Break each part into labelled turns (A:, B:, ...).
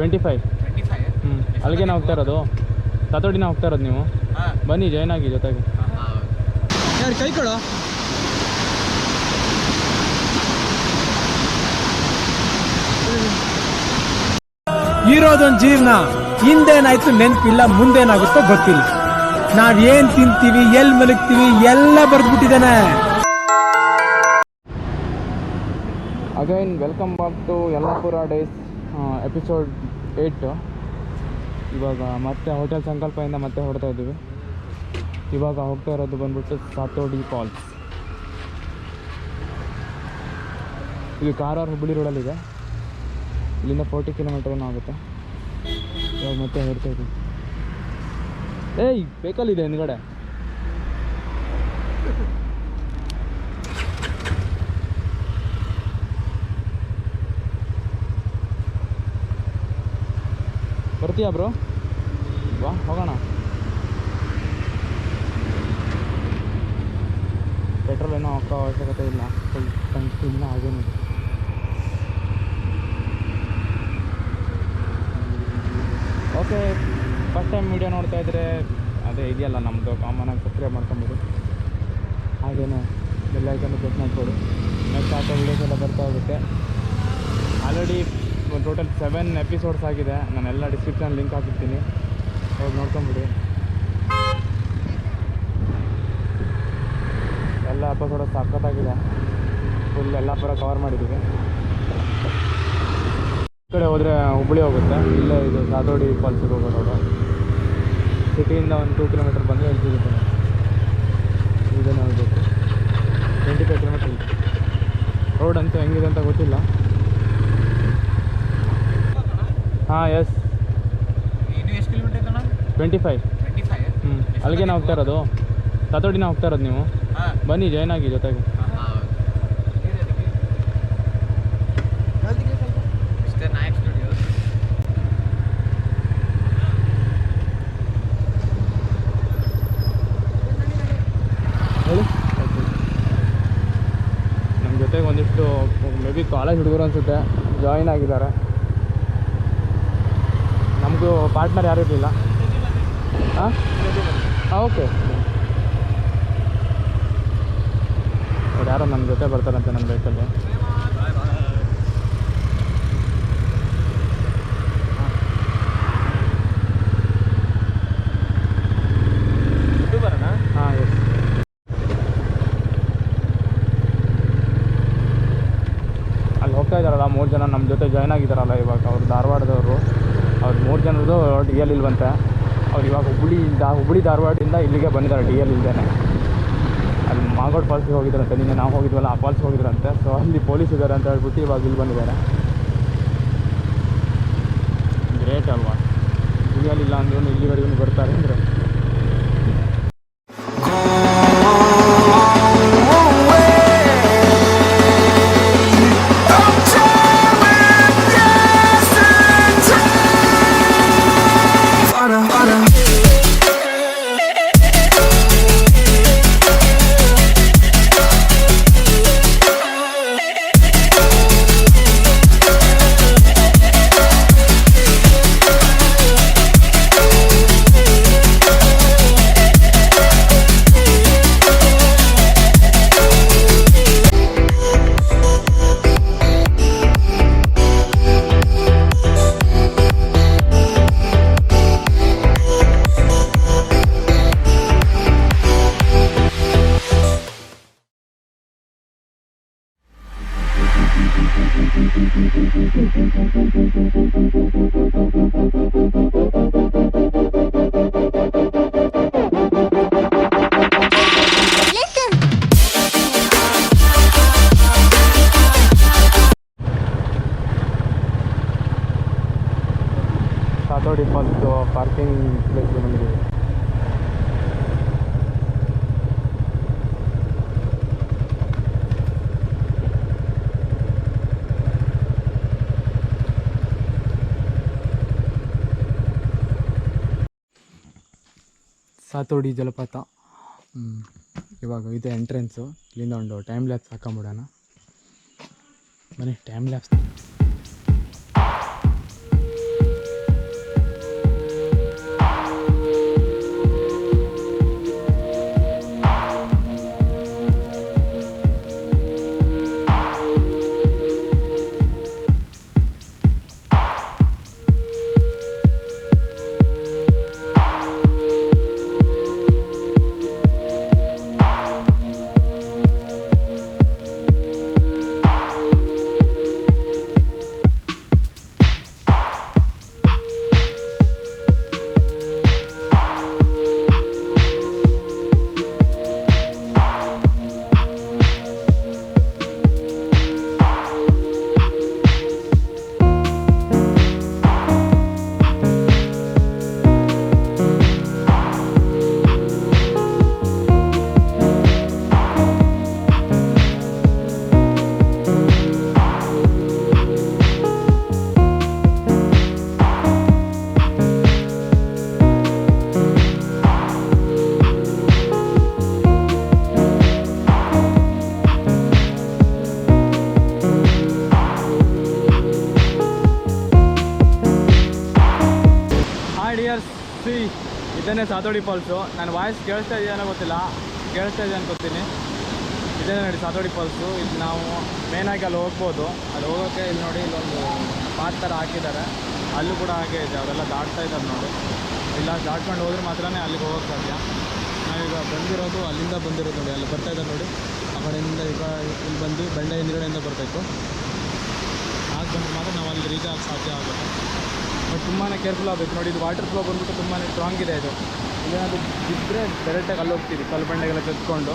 A: 25. ಅಲ್ಲಿಗೆ ನಾವು ಹೋಗ್ತಾ ಇರೋದು, ಸಾತೋಡಿನ ಹೋಗ್ತಾ ಇರೋದು. ನೀವು ಬನ್ನಿ ಜಾಯ್ನ್ ಆಗಿ ಜೊತೆಗೆ.
B: ಯಾರು ಕೈ ಕೊಡೋ.
C: ಇರೋದೊಂದು ಜೀವನ, ಹಿಂದೇನಾಯ್ತು ನೆನಪಿಲ್ಲ, ಮುಂದೇನಾಗುತ್ತೋ ಗೊತ್ತಿಲ್ಲ. ನಾವೇನ್ ತಿಂತೀವಿ, ಎಲ್ಲಿ ಮಲಗ್ತೀವಿ ಎಲ್ಲ ಬರ್ದ್ಬಿಟ್ಟಿದ್ದಾನೆ.
A: Again welcome back to Yellapura days episode 8. ಇವಾಗ ಮತ್ತೆ ಹೋಟೆಲ್ ಸಂಕಲ್ಪದಿಂದ ಮತ್ತೆ ಹೊರಡ್ತಾ ಇದ್ದೀವಿ. ಇವಾಗ ಹೋಗ್ತಾ ಇರೋದು ಬಂದ್ಬಿಟ್ಟು ಸಾತೋಡಿ ಫಾಲ್ಸ್. ಇದು ಕಾರವಾರ ಹುಬ್ಬಳ್ಳಿ ರೋಡಲ್ಲಿದೆ. ಇಲ್ಲಿಂದ 40 ಕಿಲೋಮೀಟರ್ ಏನೋ ಆಗುತ್ತೆ. ಇವಾಗ ಮತ್ತೆ ಹೊರಡ್ತಾ ಇದ್ದೀವಿ. ಏಯ್ ವೆಹಿಕಲ್ ಇದೆ ಹಿಂದ್ಗಡೆ. ಬರ್ತೀಯಾ ಬ್ರೋ? ಬಾ ಹೋಗೋಣ. ಪೆಟ್ರೋಲ್ ಏನೋ ಹಾಕೋ ಅವಶ್ಯಕತೆ ಇಲ್ಲ, ಫುಲ್ ಟಂಕಿ ಇಲ್ಲ ಹಾಗೇನಿದೆ. ಓಕೆ, ಫಸ್ಟ್ ಟೈಮ್ ವೀಡಿಯೋ ನೋಡ್ತಾ ಇದ್ದರೆ ಅದೇ ಇದೆಯಲ್ಲ ನಮ್ಮದು ಕಾಮನಾಗಿ ಸಬ್ಸ್ಕ್ರೈಬ್ ಮಾಡ್ಕೊಂಬಿಡಿ. ಹಾಗೇನೆ ಬೆಲ್ ಐಕನ್ನು ಪ್ರೆಸ್ ಮಾಡ್ಕೊಡಿ. ನೆಕ್ಸ್ಟ್ ಹಾಕೋ ವೀಡಿಯೋಸ್ ಎಲ್ಲ ಬರ್ತಾ ಹೋಗುತ್ತೆ. ಆಲ್ರೆಡಿ ಟೋಟಲ್ 7 ಎಪಿಸೋಡ್ಸ್ ಆಗಿದೆ. ನಾನೆಲ್ಲ ಡಿಸ್ಕ್ರಿಪ್ಷನ್ ಲಿಂಕ್ ಹಾಕಿರ್ತೀನಿ, ಹೋಗಿ ನೋಡ್ಕೊಂಬಿಡಿ. ಎಲ್ಲ ಎಪಿಸೋಡ್ ಸಖತ್ತಾಗಿದೆ. ಫುಲ್ ಯಲ್ಲಾಪುರ ಕವರ್ ಮಾಡಿದ್ದೀವಿ. ಈ ಕಡೆ ಹೋದರೆ ಹುಬ್ಬಳ್ಳಿ ಹೋಗುತ್ತೆ. ಇಲ್ಲೇ ಇದು ಸಾತೋಡಿ ಫಾಲ್ಸಿಗೆ ಹೋಗೋ ರೋಡು. ಸಿಟಿಯಿಂದ ಒಂದು 2 ಕಿಲೋಮೀಟರ್ ಬಂದರೆ ಇಲ್ಲಿ ಸಿಗುತ್ತೆ. ಇದನ್ನು ಹೋಗಬೇಕು. 25 ಕಿಲೋಮೀಟರ್ ರೋಡ್ ಅಂತೂ ಹೆಂಗಿದೆ ಅಂತ ಗೊತ್ತಿಲ್ಲ. ಹಾಂ ಎಸ್,
B: ಇದು ಎಷ್ಟು ಕಿಲೋಮೀಟರ್ ಐತಣ್ಣ?
A: 25. ಅಲ್ಲಿಗೆ ನಾವು ಹೋಗ್ತಾ ಇರೋದು, ಸಾತೋಡಿನ ಹೋಗ್ತಾ ಇರೋದು. ನೀವು ಬನ್ನಿ ಜಾಯ್ನ್ ಆಗಿ ಜೊತೆಗೆ. ಹೇಳಿ, ನಮ್ಮ ಜೊತೆಗೆ ಒಂದಿಷ್ಟು ಮೇ ಬಿ ಕಾಲೇಜ್ ಹುಡುಗರು ಅನಿಸುತ್ತೆ ಜಾಯಿನ್ ಆಗಿದ್ದಾರೆ. ನಮಗೂ ಪಾರ್ಟ್ನರ್ ಯಾರೂ ಇರಲಿಲ್ಲ. ಹಾಂ ಓಕೆ, ಅವ್ರು ಯಾರೋ ನನ್ನ ಜೊತೆ ಬರ್ತಾರಂತೆ ನನ್ನ ಬೈಕಲ್ಲಿ. ಹಾಂ ಎಸ್. ಅಲ್ಲಿ ಹೋಗ್ತಾ ಇದ್ದಾರಲ್ಲ 3 ಜನ ನಮ್ಮ ಜೊತೆ ಜಾಯ್ನ್ ಆಗಿದ್ದಾರಲ್ಲ ಇವಾಗ. ಅವ್ರು ಧಾರವಾಡದವರು. ಅವ್ರು 3 ಜನರದು ಡಿ ಎಲ್ ಇಲ್ವಂತೆ. ಅವ್ರು ಇವಾಗ ಹುಬ್ಬಳ್ಳಿ ಧಾರವಾಡದಿಂದ ಇಲ್ಲಿಗೆ ಬಂದಿದ್ದಾರೆ ಡಿ ಎಲ್ ಇಲ್ದೇನೆ. ಅಲ್ಲಿ ಮಾಗೋಡ್ ಫಾಲ್ಸ್ಗೆ ಹೋಗಿದ್ರಂತೆ. ನಿನ್ನೆ ನಾವು ಹೋಗಿದ್ವಲ್ಲ, ಆ ಫಾಲ್ಸ್ಗೆ ಹೋಗಿದ್ರಂತೆ. ಸೊ ಅಲ್ಲಿ ಪೊಲೀಸ್ ಇದ್ದಾರೆ ಅಂತ ಹೇಳ್ಬಿಟ್ಟು ಇವಾಗ ಇಲ್ಲಿ ಬಂದಿದ್ದಾರೆ. ಗ್ರೇಟ್ ಅಲ್ವಾ? ಡಿ ಎಲ್ ಇಲ್ಲ ಅಂದ್ರೂ ಇಲ್ಲಿವರೆಗೂ ಬರ್ತಾರೆ ಅಂದರೆ. ಸಾತೋಡಿ ಫಾಲ್ಸ್ ಪಾರ್ಕಿಂಗ್ ಪ್ಲೇಸ್ಗೆ ಬಂದಿದ್ದೀವಿ. ಸಾತೋಡಿ ಜಲಪಾತ. ಇವಾಗ ಇದು ಎಂಟ್ರೆನ್ಸು. ಇಲ್ಲಿಂದ ಒಂದು ಟೈಮ್ ಲ್ಯಾಪ್ಸ್ ಹಾಕೊಂಬಿಡೋಣ ಬನ್ನಿ. ಟೈಮ್ ಲ್ಯಾಪ್ಸ್ ಇದೇನೇ ಸಾತೋಡಿ ಫಾಲ್ಸು. ನನ್ನ ವಾಯ್ಸ್ ಕೇಳಿಸ್ತಾ ಇದೆಯೋ ಗೊತ್ತಿಲ್ಲ, ಕೇಳಿಸ್ತಾ ಇದೆ ಅನ್ಕೋತೀನಿ. ಇದೇ ನೋಡಿ ಸಾತೋಡಿ ಫಾಲ್ಸು. ಇದು ನಾವು ಮೇನಾಗಿ ಅಲ್ಲಿ ಹೋಗ್ಬೋದು. ಅಲ್ಲಿ ಹೋಗೋಕ್ಕೆ ಇಲ್ಲಿ ನೋಡಿ ಇಲ್ಲೊಂದು ಪಾತ್ ಥರ ಹಾಕಿದ್ದಾರೆ, ಅಲ್ಲೂ ಕೂಡ ಹಾಗೆ ಇದೆ. ಅವರೆಲ್ಲ ದಾಟ್ತಾ ಇದ್ದಾರೆ ನೋಡಿ. ಇಲ್ಲ ದಾಟ್ಕೊಂಡು ಹೋದ್ರೆ ಮಾತ್ರ ಅಲ್ಲಿಗೆ ಹೋಗೋಕ್ಕೆ ಸಾಧ್ಯ. ನಾವೀಗ ಬಂದಿರೋದು ಅಲ್ಲಿಂದ ಬಂದಿರೋದು ನೋಡಿ, ಅಲ್ಲಿ ಬರ್ತಾ ಇದ್ದಾರೆ ನೋಡಿ. ಆ ಕಡೆಯಿಂದ ಈಗ ಇಲ್ಲಿ ಬಂದು ಬಂಡೆ ಹಿಂದ್ಗಡೆಯಿಂದ ಬರ್ತಾಯಿತ್ತು. ಆಗ ಬಂದರೆ ಮಾತ್ರ ನಾವು ಅಲ್ಲಿ ರೀಚ್ ಆಗಿ ಸಾಧ್ಯ ಆಗುತ್ತೆ. ಬಟ್ ತುಂಬಾ ಕೇರ್ಫುಲ್ ಆಗಬೇಕು ನೋಡಿ. ಇದು ವಾಟರ್ ಫ್ಲೋ ಬಂದ್ಬಿಟ್ಟು ತುಂಬಾ ಸ್ಟ್ರಾಂಗ್ ಇದೆ. ಇದು ಇಲ್ಲೇನಾದ್ರು ಬಿದ್ದರೆ ಡೈರೆಕ್ಟಾಗಿ ಅಲ್ಲಿ ಹೋಗ್ತೀವಿ, ಕಲ್ಲು ಬಂಡೆಗೆಲ್ಲ ಕತ್ಕೊಂಡು.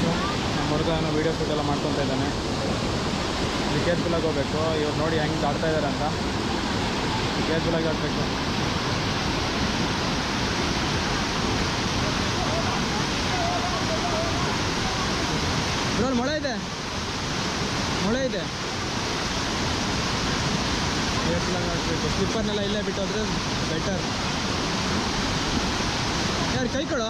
A: ಸೊ ನಮ್ಮ ಹುಡುಗ ಏನೋ ವೀಡಿಯೋ ಶೂಟ್ ಎಲ್ಲ ಮಾಡ್ಕೊತಾ ಇದ್ದಾನೆ. ಇದು ಕೇರ್ಫುಲ್ಲಾಗಿ ಹೋಗ್ಬೇಕು. ಇವ್ರು ನೋಡಿ ಹೆಂಗೆ ದಾಟ್ತಾ ಇದ್ದಾರೆ ಅಂತ. ಕೇರ್ಫುಲ್ಲಾಗಿ ಆಗಬೇಕು. ಬ್ರೋ ಮೊಳೆ ಇದೆ, ಮೊಳೆ ಇದೆ. ಕೇರ್ಫುಲ್ಲಾಗಿ ಆಗಬೇಕು. ಸ್ಲಿಪ್ಪರ್ನೆಲ್ಲ ಇಲ್ಲೇ ಬಿಟ್ಟು ಹೋದರೆ ಬೆಟರ್. ಯಾರು ಕೈ ಕೊಡೋ.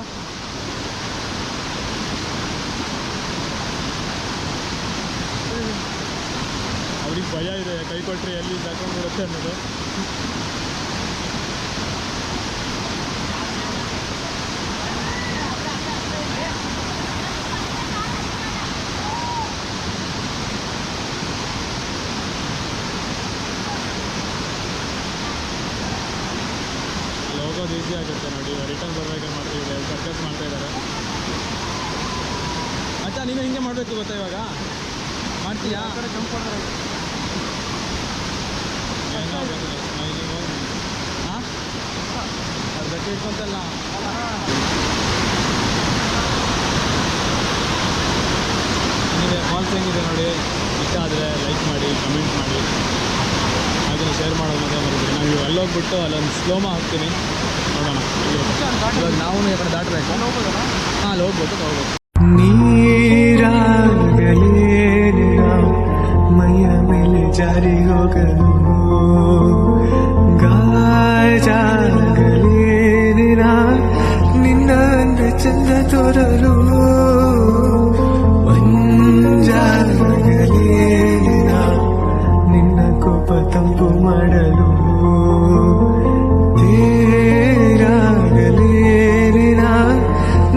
A: ಅವ್ರಿಗೆ ಭಯ ಇದೆ, ಕೈ ಕೊಟ್ಟರೆ ಎಲ್ಲಿ ತಗೊಂಡು ಬಿಡುತ್ತೆ ಅನ್ನೋದು. ಅಲ್ಲಿ ಹೋಗೋದು ಈಸಿ ಆಗುತ್ತೆ ನೋಡಿ. ರಿಟರ್ನ್ ಬರ್ಬೇಕಾದ್ರೆ ಮಾಡ್ತೀವಿ, ಸರ್ಕಸ್ ಮಾಡ್ತಾ ಇದ್ದಾರೆ. ಅಚ್ಚಾ ನೀನು ಹಿಂಗೆ ಮಾಡಬೇಕು ಗೊತ್ತಾ? ಇವಾಗ ಮಾಡ್ತೀಯಾ? ಜಂಪ್ ಮಾಡಿದ್ರೆ ಹಾಂ ಅದು ಗಟ್ಟಿ ಇಟ್ಕೊಂತಲ್ಲ. ನಿಮಗೆ ಫಾಲ್ಸ್ ಹೆಂಗಿದೆ ನೋಡಿ. ಇಷ್ಟ ಆದರೆ ಲೈಕ್ ಮಾಡಿ, ಕಮೆಂಟ್ ಮಾಡಿ, ಹಾಗೆ ಶೇರ್ ಮಾಡೋದು ಮತ್ತೆ ಬರುತ್ತೆ. ನಾವು ಅಲ್ಲಿ ಹೋಗ್ಬಿಟ್ಟು ಅಲ್ಲೊಂದು ಸ್ಲೋಮೋ ಹಾಕ್ತೀನಿ, ನೋಡೋಣ. ನಾವು ಈ ಕಡೆ ದಾಟಬೇಕು. ಹಾಂ ಅಲ್ಲಿ ಹೋಗ್ಬೋದು.
C: ನೀರಾಗಲೇನಿನ ಮೈಯ ಮೇಲೆ ಜಾರಿ ಹೋಗಲು, ಗಾಜಾಗಲೇನಿನ ನಿನ್ನ ಚಂದ ತೋರಲು, ಮಂಜಾಗಲೇನಿನ ನಿನ್ನ ಕೋಪ ತಂಪು ಮಾಡಲು, ತೇರಾಗಲೇನಿನ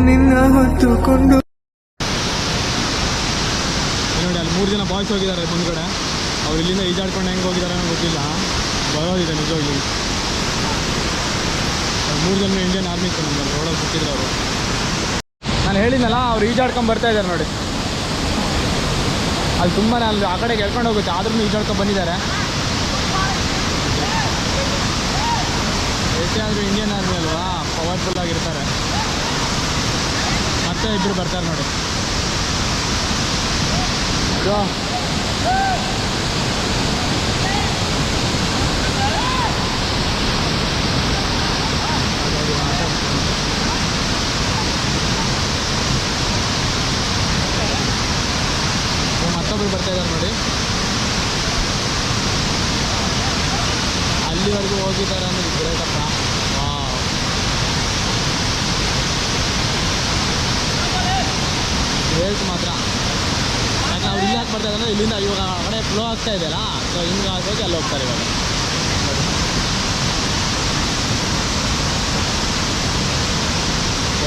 C: ನಿನ್ನ ಹೊತ್ತುಕೊಂಡು.
A: ನೋಡಿ ಅಲ್ಲಿ 3 ಜನ ಬಾಯ್ಸ್ ಹೋಗಿದ್ದಾರೆ ಮುಂದ್ಗಡೆ. ಅವ್ರು ಇಲ್ಲಿಂದ ಈಜಾಡ್ಕೊಂಡು ಹೆಂಗೆ ಹೋಗಿದ್ದಾರೆ ಅನ್ನೋ ಗೊತ್ತಿಲ್ಲ. ಬರೋದಿದೆ ನಿಜವಾಗಿ. 3 ಜನ ಇಂಡಿಯನ್ ಆರ್ಮಿ ನಮ್ಮ ರೋಡಲ್ಲಿ ಸಿಕ್ಕಿದ್ರು ಅವರು. ನಾನು ಹೇಳಿದ್ನಲ್ಲ, ಅವ್ರು ಈಜಾಡ್ಕೊಂಡು ಬರ್ತಾ ಇದ್ದಾರೆ ನೋಡಿ. ಅಲ್ಲಿ ತುಂಬಾ ಅಲ್ಲಿ ಆ ಕಡೆಗೆ ಎಳ್ಕೊಂಡು ಹೋಗುತ್ತೆ, ಆದ್ರೂ ಈಜಾಡ್ಕೊಂಡು ಬಂದಿದ್ದಾರೆ. ಎಷ್ಟೇ ಆದರೂ ಇಂಡಿಯನ್ ಆರ್ಮಿ ಅಲ್ವಾ, ಪವರ್ಫುಲ್ ಆಗಿರ್ತಾರೆ. ಮತ್ತೆ ಇಬ್ಬರು ಬರ್ತಾರೆ ನೋಡಿ. ಮತ್ತೊಬ್ಬರು ಬರ್ತಾ ಇದ್ದಾರೆ ನೋಡಿ. ಅಲ್ಲಿವರೆಗೂ ಹೋಗಿದ್ದಾರೆ ಅಂದ್ರೆ ಗ್ರೇಟಪ್ಪ. ಗ್ರೇಟ್ ಮಾತ್ರ. ಯಾಕೆ ಅವ್ರು ಇಲ್ಲಿ ಯಾಕೆ ಬರ್ತಾ ಇದ್ದಾರೆ ಅಂದರೆ ಇಲ್ಲಿಂದ ಇವಾಗ ಆ ಕಡೆ ಫ್ಲೋ ಆಗ್ತಾ ಇದೆಯಲ್ಲ, ಸೊ ಹಿಂಗೆ ಆಗೋಗಿ ಅಲ್ಲಿ ಹೋಗ್ತಾರೆ ಇವಾಗ.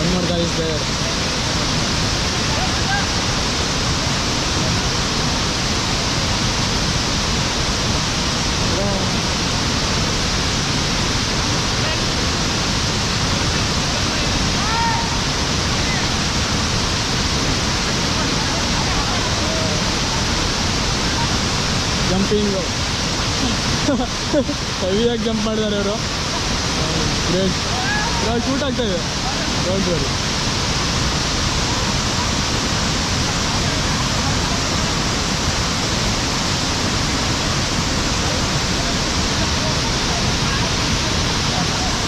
A: One more guy is there. Jumping ಹೆವಿಯಾಗಿ ಜಂಪ್ ಮಾಡಿದ್ದಾರೆ ಇವರು. ಗ್ರೇಟ್. ಇವಾಗ ಶೂಟ್ ಆಗ್ತಾಯಿದೆ. Don't worry.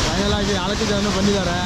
A: ಫೈನಲ್ ಆಗಿ 4 ಜನ ಬಂದಿದ್ದಾರೆ.